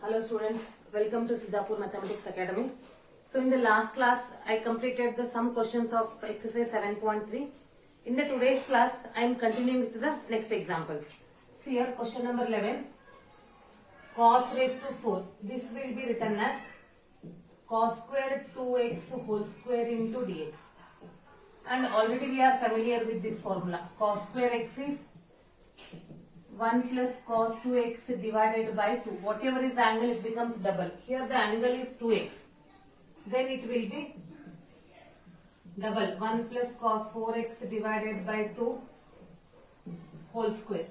Hello students, welcome to Siddhapur Mathematics Academy. So in the last class, I completed the sum questions of exercise 7.3. In the today's class, I am continuing with the next examples. See here question number 11, cos raised to 4. This will be written as cos square 2x whole square into dx. And already we are familiar with this formula. Cos square x is 1 plus cos 2x divided by 2. Whatever is the angle, it becomes double. Here the angle is 2x. Then it will be double. 1 plus cos 4x divided by 2 whole square.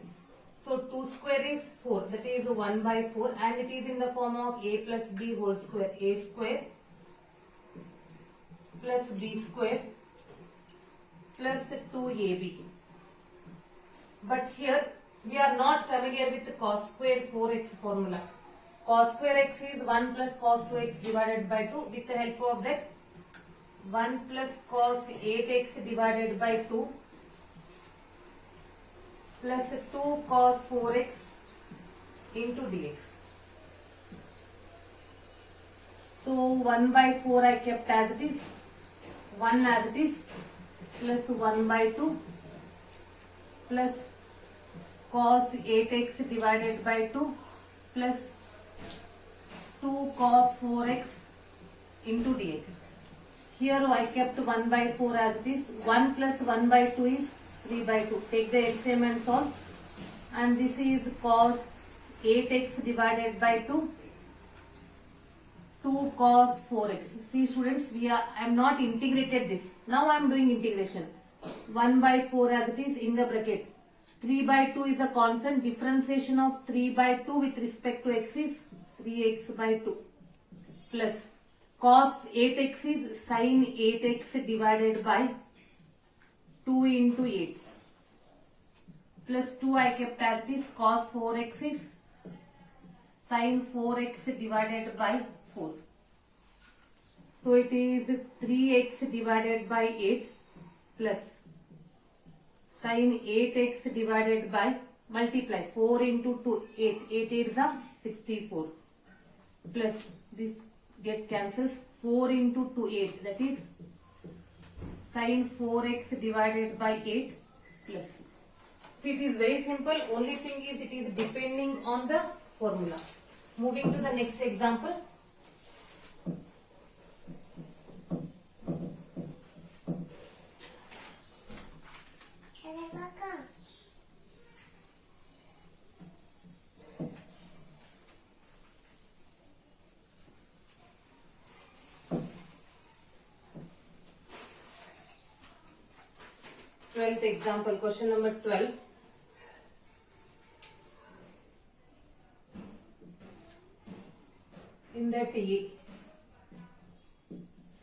So 2 square is 4. That is 1 by 4. And it is in the form of a plus b whole square. A square plus b square plus 2ab. But here we are not familiar with the cos square 4x formula. Cos square x is 1 plus cos 2x divided by 2. With the help of that, 1 plus cos 8x divided by 2 plus 2 cos 4x into dx. So 1 by 4 I kept as it is, 1 as it is, plus 1 by 2 plus cos 8x divided by 2 plus 2 cos 4x into dx. Here I kept 1 by 4 as it is. 1 plus 1 by 2 is 3 by 2. Take the LCM and solve. And this is cos 8x divided by 2. 2 cos 4x. See students, I am not integrated this. Now I am doing integration. 1 by 4 as it is in the bracket. 3 by 2 is a constant. Differentiation of 3 by 2 with respect to x is 3x by 2 plus cos 8x is sin 8x divided by 2 into 8 plus 2 I kept as it is. Cos 4x is sin 4x divided by 4. So it is 3x divided by 8 plus sin 8x divided by, multiply 4 into 2, 8, 8 is 64 plus this get cancels, 4 into 2, 8, that is sin 4x divided by 8 plus. So it is very simple, only thing is it is depending on the formula. Moving to the next example. Twelfth example, question number 12. In that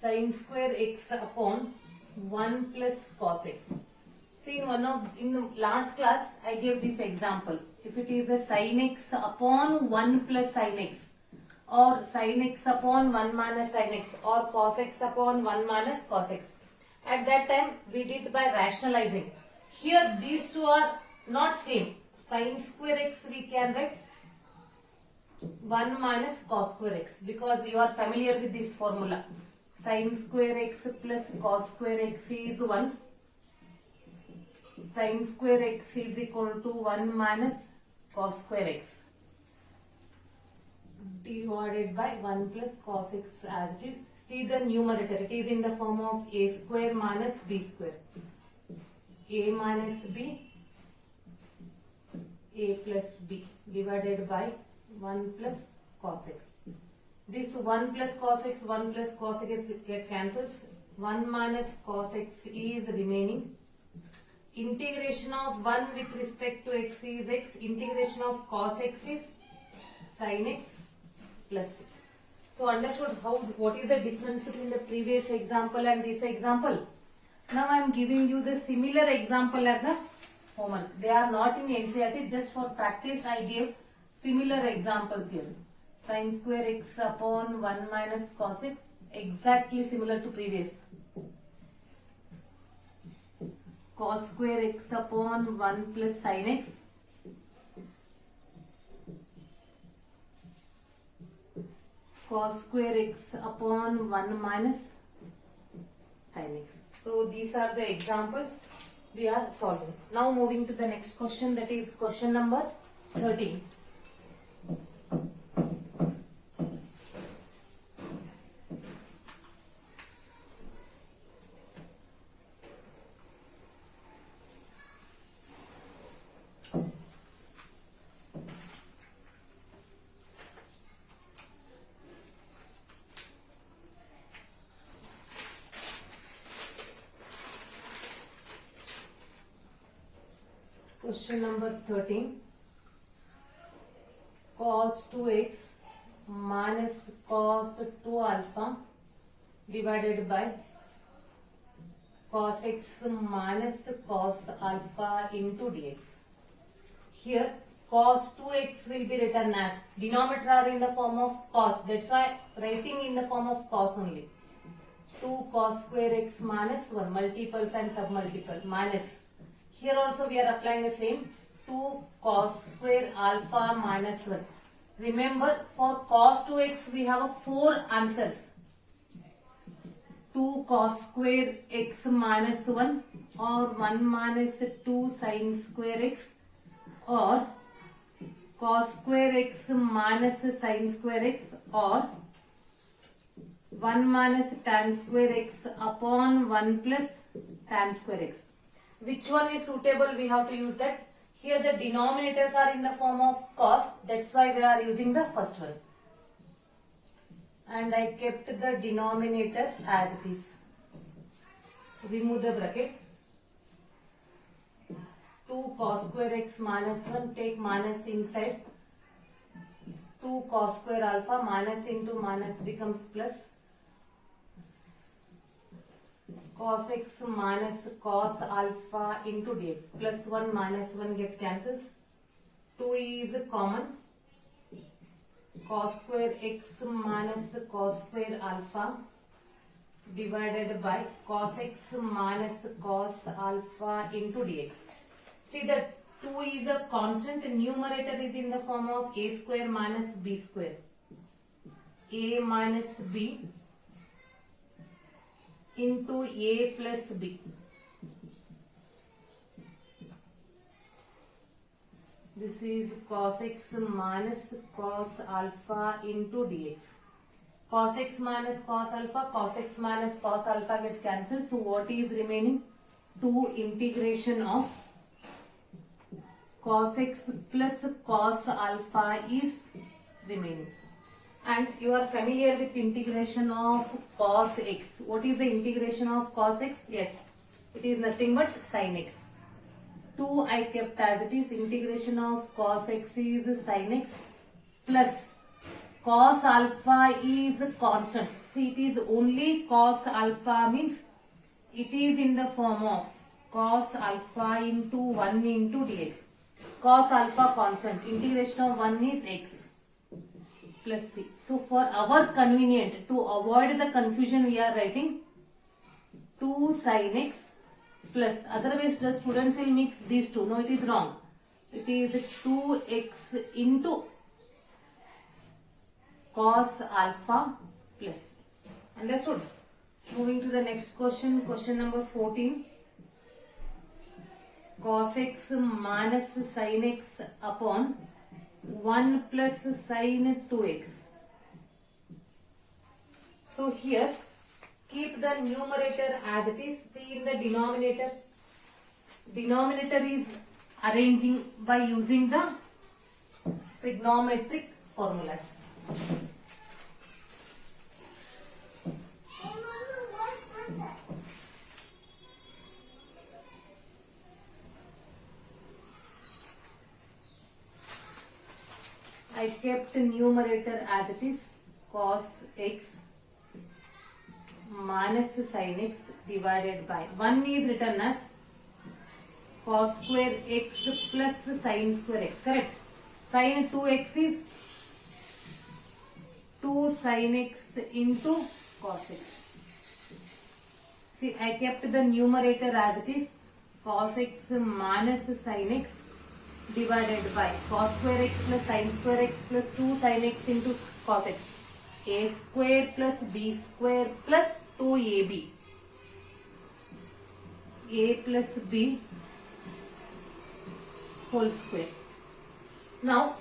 sin square x upon 1 plus cos x. See in the last class I gave this example. If it is a sin x upon 1 plus sin x, or sin x upon 1 minus sin x, or cos x upon 1 minus cos x. At that time we did by rationalizing. Here these two are not same. Sin square x we can write 1 minus cos square x, because you are familiar with this formula. Sin square x plus cos square x is 1. Sin square x is equal to 1 minus cos square x divided by 1 plus cos x as it is. See the numerator, it is in the form of a square minus b square. A minus b, a plus b divided by 1 plus cos x. This 1 plus cos x, 1 plus cos x get cancels. 1 minus cos x is remaining. Integration of 1 with respect to x is x. Integration of cos x is sin x plus x. So understood what is the difference between the previous example and this example. Now I am giving you the similar example as the homework. They are not in NCERT, just for practice I gave similar examples here. Sin square x upon 1 minus cos x, exactly similar to previous. Cos square x upon 1 plus sin x cos square x upon 1 minus sin x. So these are the examples we are solving. Now moving to the next question, that is question number 13. Question number 13. Cos 2x minus cos 2 alpha divided by cos x minus cos alpha into dx. Here cos 2x will be written as, denominator are in the form of cos, that's why writing in the form of cos only. 2 cos square x minus 1, multiples and submultiple, minus. Here also we are applying the same, 2 cos square alpha minus 1. Remember, for cos 2x we have 4 answers. 2 cos square x minus 1, or 1 minus 2 sin square x, or cos square x minus sin square x, or 1 minus tan square x upon 1 plus tan square x. Which one is suitable? We have to use that. Here the denominators are in the form of cos, that's why we are using the first one. And I kept the denominator as it is. Remove the bracket. 2 cos square x minus 1, take minus inside. 2 cos square alpha, minus into minus becomes plus. Cos x minus cos alpha into dx, plus 1 minus 1 get cancels. 2 is common. Cos square x minus cos square alpha divided by cos x minus cos alpha into dx. See that 2 is a constant, numerator is in the form of a square minus b square. A minus b into a plus b. This is cos x minus cos alpha into dx. Cos x minus cos alpha, cos x minus cos alpha get cancelled. So what is remaining? 2 integration of cos x plus cos alpha is remaining. And you are familiar with integration of cos x. What is the integration of cos x? Yes, it is nothing but sin x. 2 I kept as it is. Integration of cos x is sin x plus cos alpha is constant. See, it is only cos alpha, means it is in the form of cos alpha into 1 into dx. Cos alpha constant. Integration of 1 is x plus c. So for our convenient, to avoid the confusion, we are writing 2 sin x plus, otherwise the students will mix these two. No, it is wrong. It is 2x into cos alpha plus. Understood? Moving to the next question, question number 14. Cos x minus sin x upon 1 plus sin 2x. So here keep the numerator as it is. See, in the denominator, denominator is arranging by using the trigonometric formulas. I kept numerator as it is, cos x minus sin x divided by 1 is written as cos square x plus sin square x. Correct? Sin 2x is 2 sin x into cos x. See, I kept the numerator as it is, cos x minus sin x divided by cos square x plus sin square x plus 2 sin x into cos x. a square plus b square plus 2ab. A plus b whole square. Now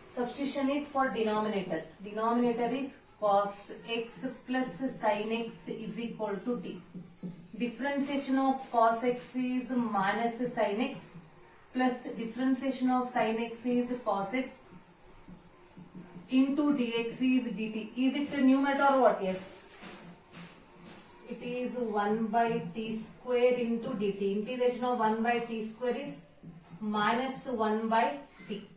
substitution is for denominator. Denominator is cos x plus sin x is equal to t. Differentiation of cos x is minus sin x plus differentiation of sin x is cos x into dx is dt. Is it a numerator or what? Yes. It is 1 by t square into dt. Integration of 1 by t square is minus 1 by t.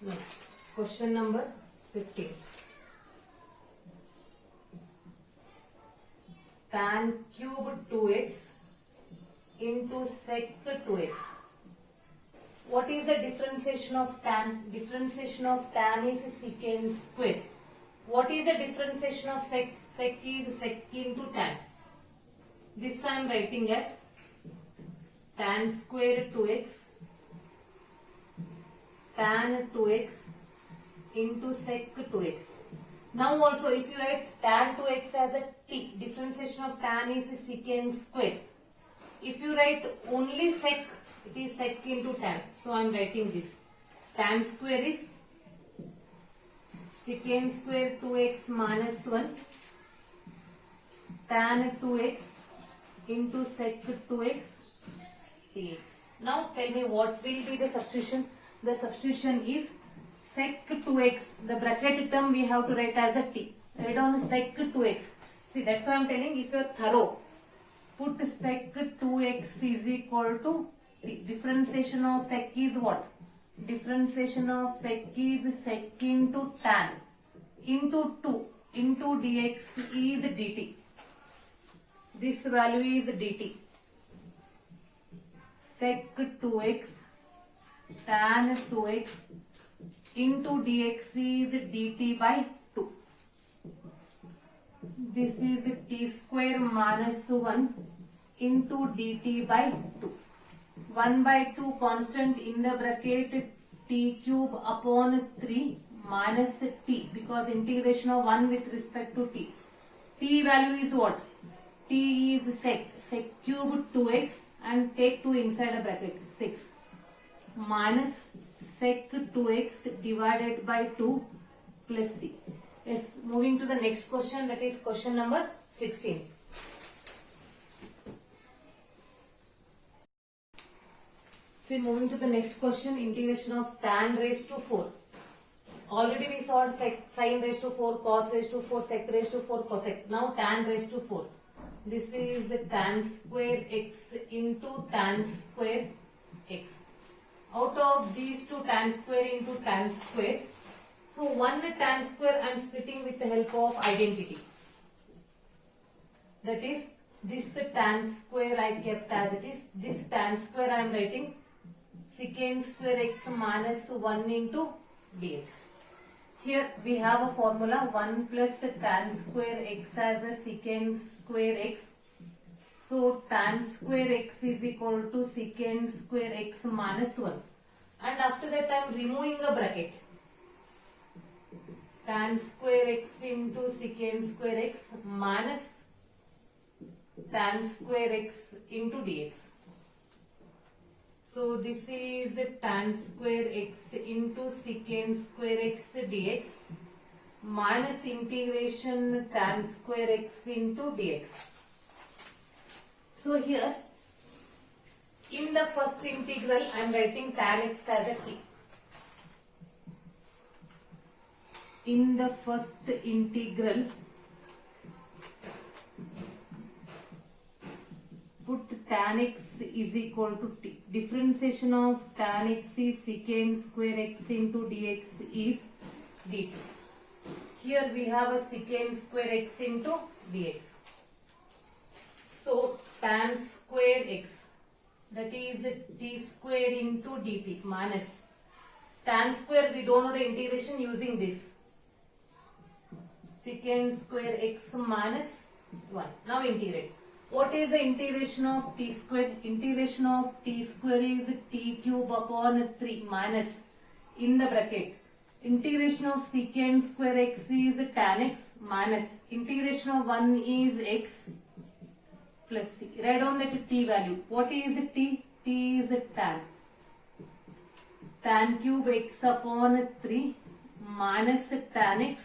Next, question number 15. Tan cube 2x into sec 2x. What is the differentiation of tan? Differentiation of tan is secant square. What is the differentiation of sec? Sec is sec into tan. This I am writing as tan square 2x tan 2x into sec 2x. Now also if you write tan 2x as a t, differentiation of tan is secant square. If you write only sec, it is sec into tan. So I am writing this. Tan square is secant square 2x minus 1 tan 2x into sec 2x dx. Now tell me what will be the substitution. The substitution is sec 2x. The bracket term we have to write as a t. Write down sec 2x. See, that's why I am telling, if you are thorough, put sec 2x is equal to t. Differentiation of sec is what? Differentiation of sec is sec into tan into 2 into dx is dt. This value is dt. Sec 2x tan 2x into dx is dt by 2. This is t square minus 1 into dt by 2. 1 by 2 constant in the bracket t cube upon 3 minus t, because integration of 1 with respect to t. T value is what? T is sec cube 2x and take 2 inside a bracket 6 minus sec 2x divided by 2 plus c. Yes, moving to the next question, that is question number 16. See, moving to the next question, integration of tan raised to 4. Already we saw sec, sin raised to 4, cos raised to 4, sec raised to 4, cosec. Now tan raised to 4. This is the tan square x into tan square x. Out of these two, tan square into tan square, so one tan square I am splitting with the help of identity. That is, this tan square I kept as it is. This tan square I am writing secant square x minus 1 into dx. Here we have a formula 1 plus tan square x as a secant square x. So tan square x is equal to secant square x minus 1. And after that I am removing a bracket. Tan square x into secant square x minus tan square x into dx. So this is tan square x into secant square x dx minus integration tan square x into dx. So here in the first integral I am writing tan x as a t. In the first integral put tan x is equal to t. Differentiation of tan x is secant square x into dx is dt. Here we have a secant square x into dx. So tan square x, that is t square into dt minus tan square, we don't know the integration using this. Secant square x minus 1. Now integrate. What is the integration of t square? Integration of t square is t cube upon 3 minus in the bracket. Integration of secant square x is tan x minus integration of 1 is x plus c. Write down that t value. What is t? T is tan. Tan cube x upon 3 minus tan x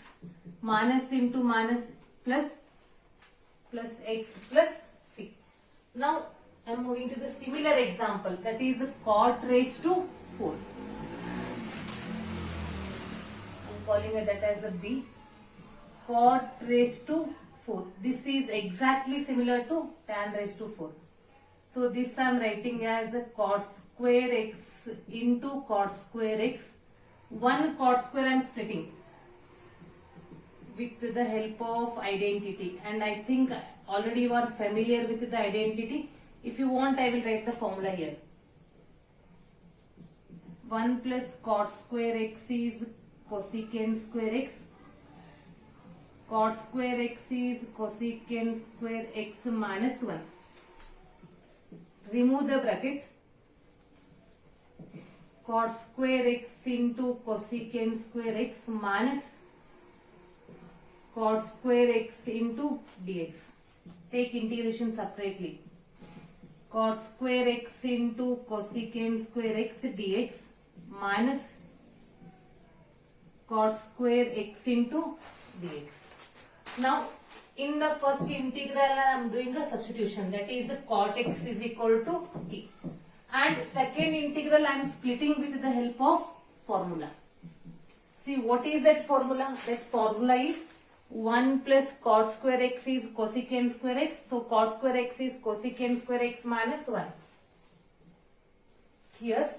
minus into minus plus x plus c. Now I am moving to the similar example, that is cot raised to 4. I am calling that as a B. Cot raised to 4. This is exactly similar to tan raised to 4. So this I am writing as a cot square x into cot square x. One cot square I am splitting with the help of identity, and I think already you are familiar with the identity. If you want, I will write the formula here. 1 plus cot square x is cosecant square x. Cot square x is cosecant square x minus 1. Remove the bracket. Cot square x into cosecant square x minus cot square x into dx. Take integration separately. Cot square x into cosecant square x dx minus cot square x into dx. Now in the first integral I am doing a substitution, that is cot x is equal to t. And second integral I am splitting with the help of formula. See, what is that formula? That formula is 1 plus cot square x is cosecant square x. So cot square x is cosecant square x minus 1. Here,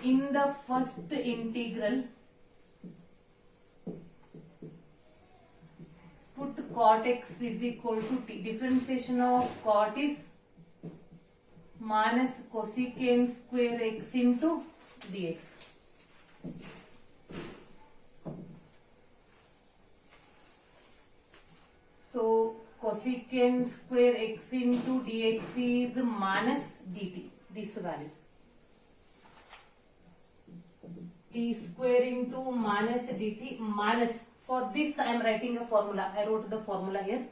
in the first integral, put cot x is equal to t. Differentiation of cot is minus cosecant square x into dx. So cosecant square x into dx is minus dt, this value. T square into minus dt minus, for this I am writing a formula. I wrote the formula here.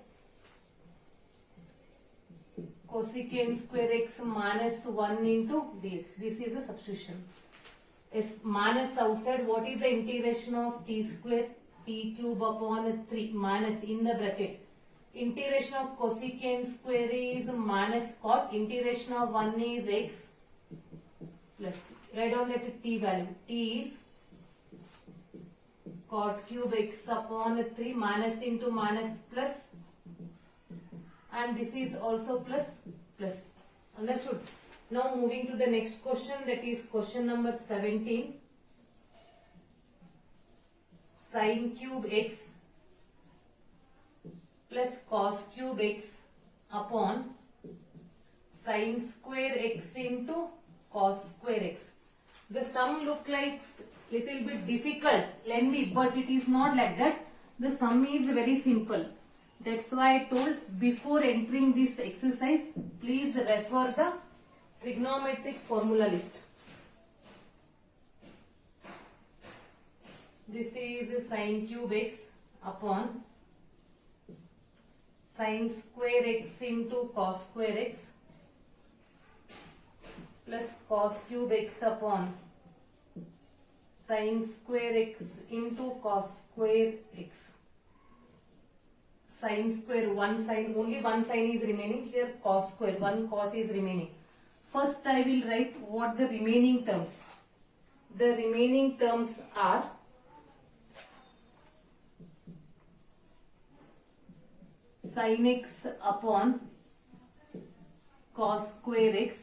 Cosecant square x minus 1 into dx. This is the substitution. Is minus outside. What is the integration of t square? T cube upon 3 minus in the bracket. Integration of cosecant square is minus cot. Integration of 1 is x plus. Write down that t value. T is cot cube x upon 3 minus into minus plus, and this is also plus. Understood? Now moving to the next question, that is question number 17. Sin cube x plus cos cube x upon sin square x into cos square x. The sum look like little bit difficult, lengthy, but it is not like that. The sum is very simple. That's why I told before entering this exercise, please refer the trigonometric formula list. This is sin cube x upon sin square x into cos square x plus cos cube x upon sin square x into cos square x. Sin square, one sin, only one sin is remaining here, cos square, one cos is remaining. First I will write what the remaining terms. The remaining terms are sin x upon cos square x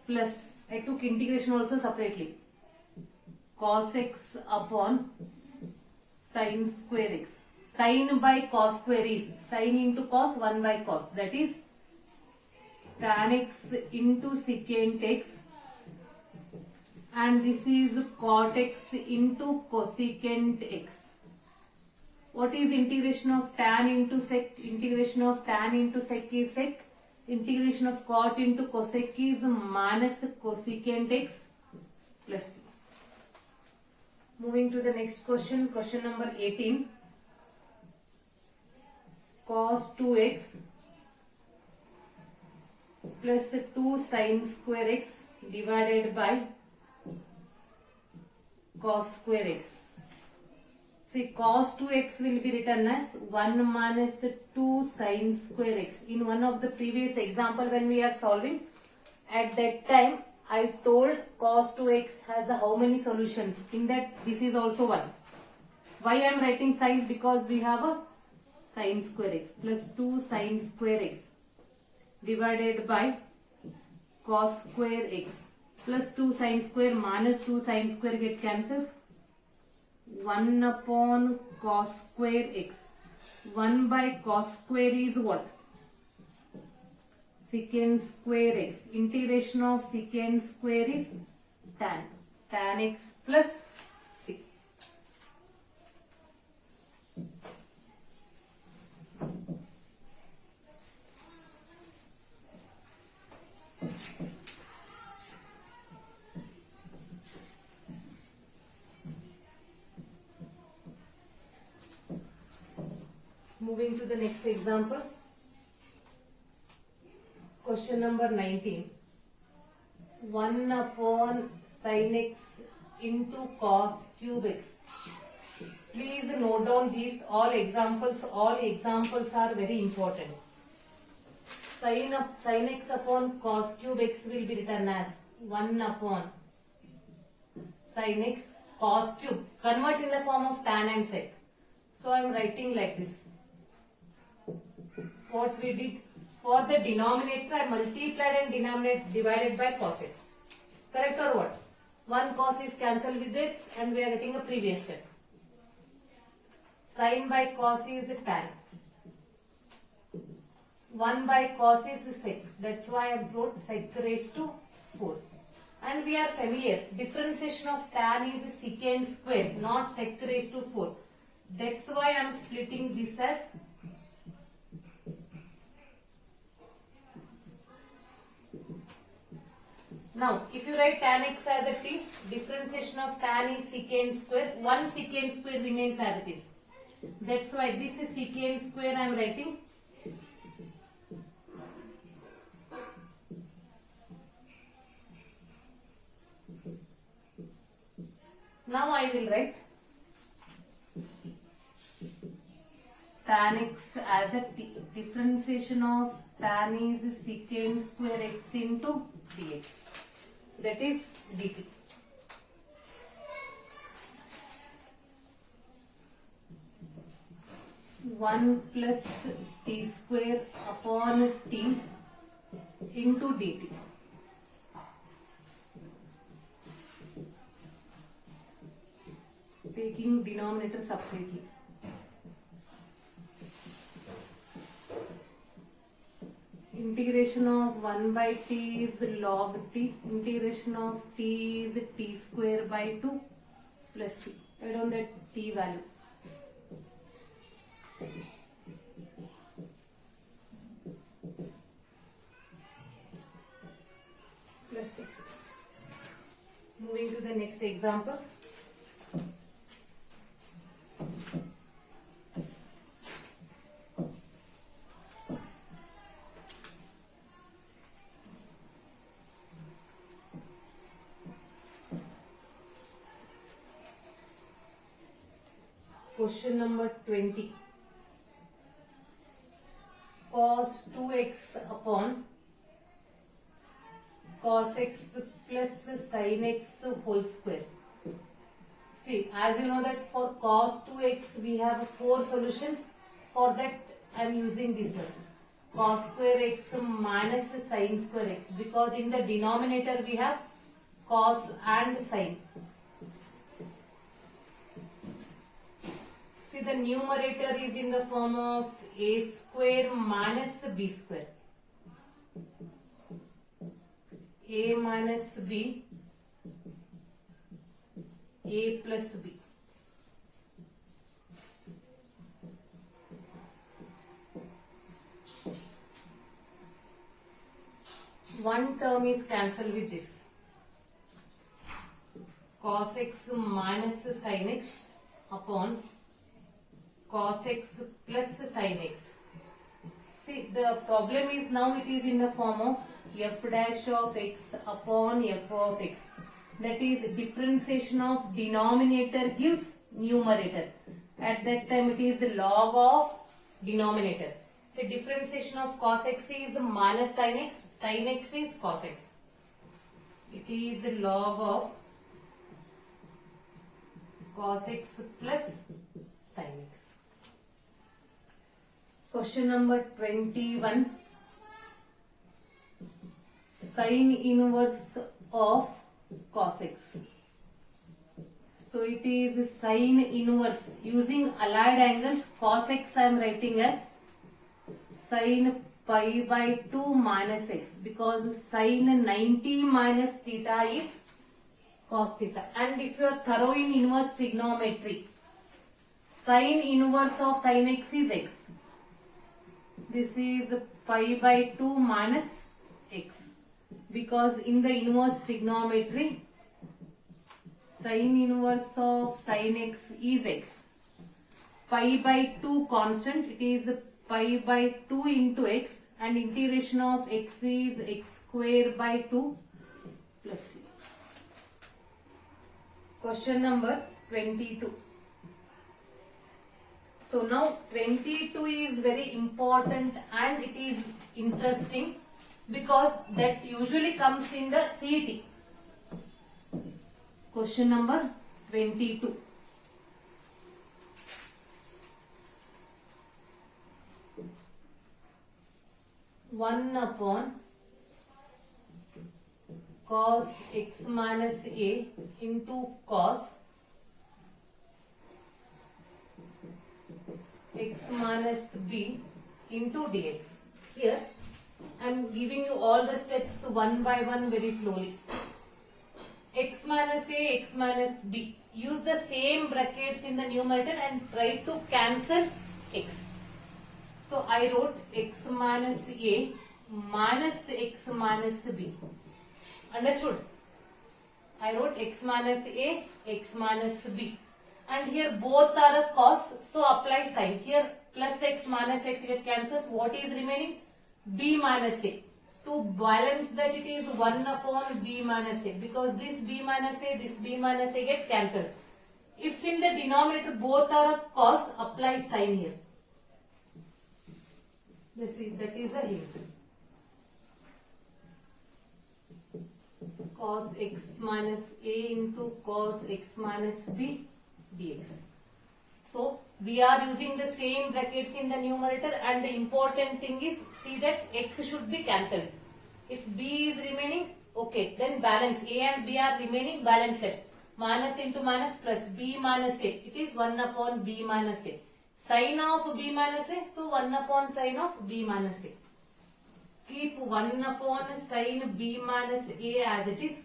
plus, I took integration also separately, cos x upon sin square x. Sin by cos square is sin into cos, 1 by cos, that is tan x into secant x, and this is cot x into cosecant x. What is integration of tan into sec? Integration of tan into sec is sec. Integration of cot into cosec is minus cosecant x plus c. Moving to the next question, question number 18. Cos 2x plus 2 sin square x divided by cos square x. See, cos 2x will be written as 1 minus 2 sin square x. In one of the previous example when we are solving, at that time I told cos 2x has how many solutions? In that this is also 1. Why I am writing sin? Because we have a sin square x plus 2 sin square x divided by cos square x plus 2 sin square minus 2 sin square get cancels. 1 upon cos square x. 1 by cos square is what? Secant square x. Integration of secant square is tan. Tan x plus c. Moving to the next example. Question number 19. 1 upon sin x into cos cube x. Please note down these all examples. All examples are very important. Sin x upon cos cube x will be written as 1 upon sin x cos cube. Convert in the form of tan and sec. So I am writing like this. What we did for the denominator, I multiplied and denominator divided by cos x. Correct or what? One cos is cancelled with this and we are getting a previous step. Sin by cos is tan. 1 by cos is sec. That's why I wrote sec raised to 4. And we are familiar. Differentiation of tan is secant square, not sec raised to 4. That's why I am splitting this as now, if you write tan x as it is, differentiation of tan is secant square. 1 secant square remains as it is. That's why this is secant square I am writing. Now I will write tan x as a t. Differentiation of tan is secant square x into dx. That is dt. One plus t square upon t into dt. Taking denominator separately. Integration of 1 by t is log t. Integration of t is t square by 2 plus t. Add on that t value. Plus 6. Moving to the next example. Question number 20. Cos 2x upon cos x plus sin x whole square. See, as you know that for cos 2x we have 4 solutions. For that I am using this one. Cos square x minus sin square x, because in the denominator we have cos and sin. See, the numerator is in the form of a square minus b square. A minus b, a plus b. one term is cancelled with this. Cos x minus sin x upon cos x plus sin x. See, the problem is now it is in the form of f dash of x upon f of x. That is differentiation of denominator gives numerator. At that time it is the log of denominator. The differentiation of cos x is minus sin x is cos x. It is the log of cos x plus sin x. Question number 21. Sin inverse of cos x. So it is sin inverse using allied angles. Cos x I am writing as sin pi by 2 minus x, because sin 90 minus theta is cos theta. And if you are thorough in inverse trigonometry, sin inverse of sin x is x. This is pi by 2 minus x, because in the inverse trigonometry sin inverse of sin x is x. Pi by 2 constant, it is pi by 2 into x, and integration of x is x square by 2 plus c. Question number 22. So now 22 is very important and it is interesting because that usually comes in the CET. Question number 22. One upon cos x minus a into cos x minus b into dx. Here I am giving you all the steps one by one very slowly. X minus a, x minus b. Use the same brackets in the numerator and try to cancel x. So I wrote x minus a minus x minus b. Understood? I wrote x minus a, x minus b. And here both are a cos, so apply sign. Here plus x minus x get cancelled. What is remaining? B minus a. To balance that it is 1 upon b minus a, because this b minus a, this b minus a get cancelled. If in the denominator both are a cos, apply sign here. That is a hint. Cos x minus a into cos x minus b dx. So we are using the same brackets in the numerator, and the important thing is see that x should be cancelled. If b is remaining, okay, then balance. A and b are remaining, balance it. Minus into minus plus b minus a. It is 1 upon b minus a. Sin of b minus a, so 1 upon sin of b minus a. Keep 1 upon sin b minus a as it is.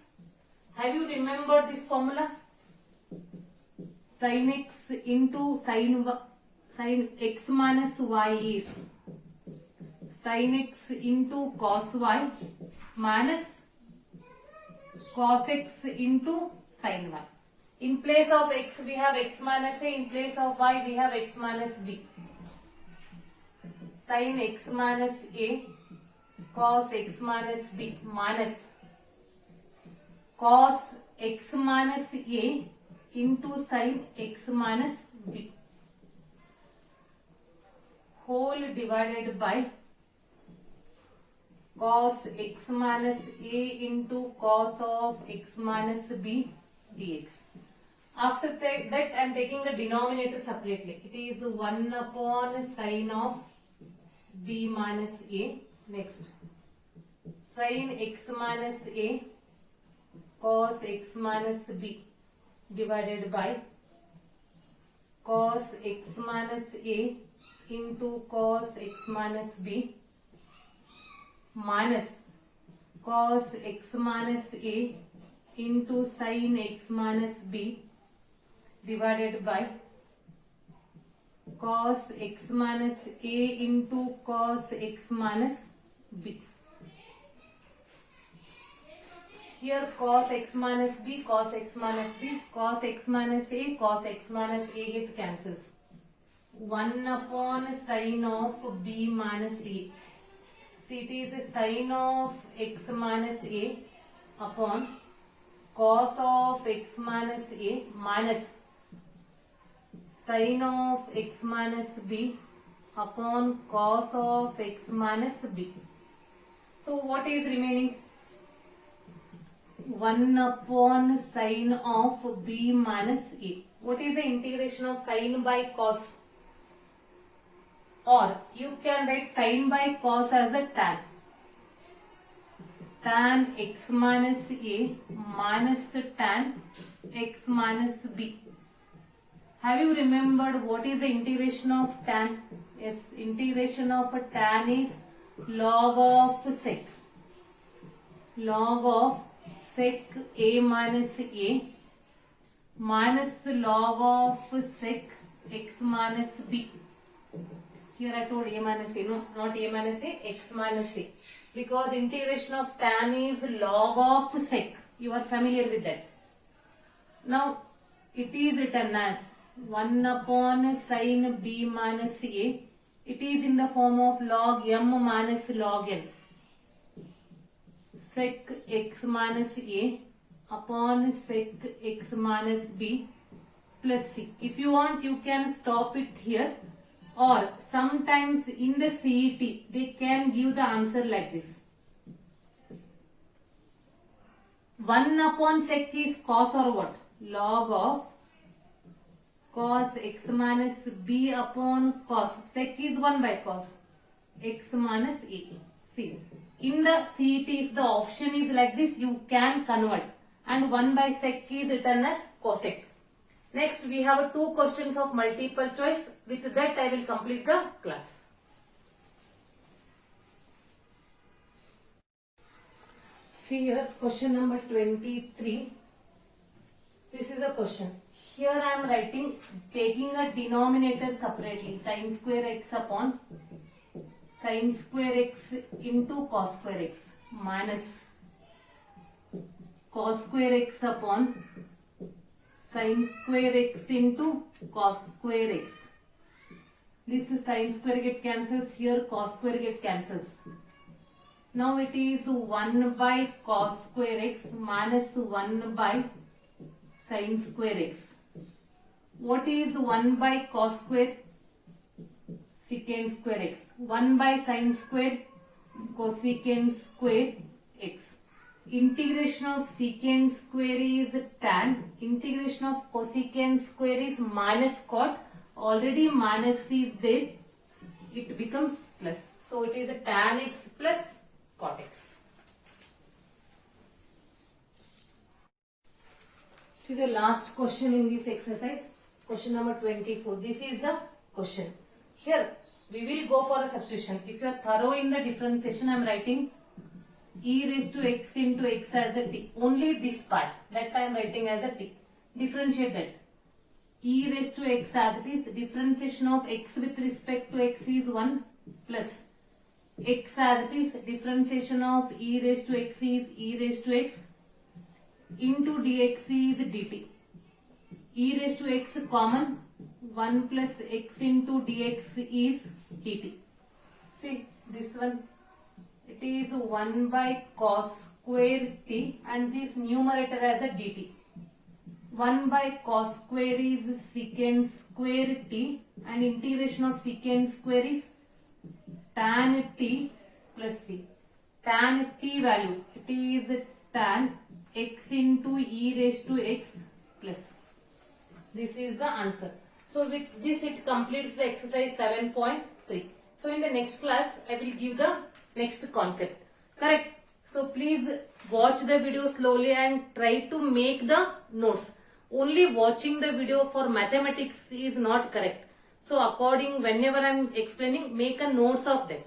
Have you remembered this formula? Sin x into sin x minus y is sin x into cos y minus cos x into sin y. In place of x we have x minus a, in place of y we have x minus b. Sin x minus a cos x minus b minus cos x minus a into sin x minus b whole divided by cos x minus a into cos of x minus b dx. After that I am taking the denominator separately. It is 1 upon sin of b minus a. Next, sin x minus a cos x minus b divided by cos x minus a into cos x minus b minus cos x minus a into sin x minus b divided by cos x minus a into cos x minus b. here cos x minus b, cos x minus b, cos x minus a, cos x minus a get cancels. 1 upon sine of b minus a. See, it is a sine of x minus a upon cos of x minus a minus sine of x minus b upon cos of x minus b. So what is remaining? 1 upon sine of b minus a. What is the integration of sine by cos? Or you can write sine by cos as a tan. Tan x minus a minus tan x minus b. Have you remembered what is the integration of tan? Yes, integration of a tan is log of sec. Log of sec a minus a minus log of sec x minus b. Here I told a minus a, no, not a minus a, x minus a. Because integration of tan is log of sec. You are familiar with that. Now, it is written as 1 upon sine b minus a. It is in the form of log m minus log n. Sec x minus a upon sec x minus b plus c. If you want, you can stop it here. Or sometimes in the CET, they can give the answer like this. 1 upon sec is cos or what? Log of cos x minus b upon cos. Sec is 1 by cos x minus a. See, in the CET, if the option is like this, you can convert. And 1 by sec is written as cosec. Next, we have 2 questions of multiple choice. With that, I will complete the class. See here, question number 23. This is a question. Here I am writing, taking a denominator separately, sin square x upon sin square x into cos square x minus cos square x upon sin square x into cos square x. This is sin square get cancels, here cos square get cancels. Now it is 1 by cos square x minus 1 by sin square x. What is 1 by cos square? Secant square x. 1 by sin square cosecant square x. Integration of secant square is tan. Integration of cosecant square is minus cot. Already minus is there. It becomes plus. So it is a tan x plus cot x. See the last question in this exercise. Question number 24. This is the question. Here we will go for a substitution. If you are thorough in the differentiation, I am writing e raised to x into x as a t. Only this part that I am writing as a t. Differentiate that. E raised to x as it is. Differentiation of x with respect to x is 1 plus x as it is. Differentiation of e raised to x is e raised to x into dx is dt. E raised to x common. 1 plus x into dx is dt. See this one. It is 1 by cos square t and this numerator as a dt. 1 by cos square is secant square t and integration of secant square is tan t plus c. Tan t value, it is tan x into e raised to x plus. This is the answer. So with this it completes the exercise 7.3. So in the next class I will give the next concept. Correct? So please watch the video slowly and try to make the notes. Only watching the video for mathematics is not correct. So according, whenever I am explaining, make a notes of that.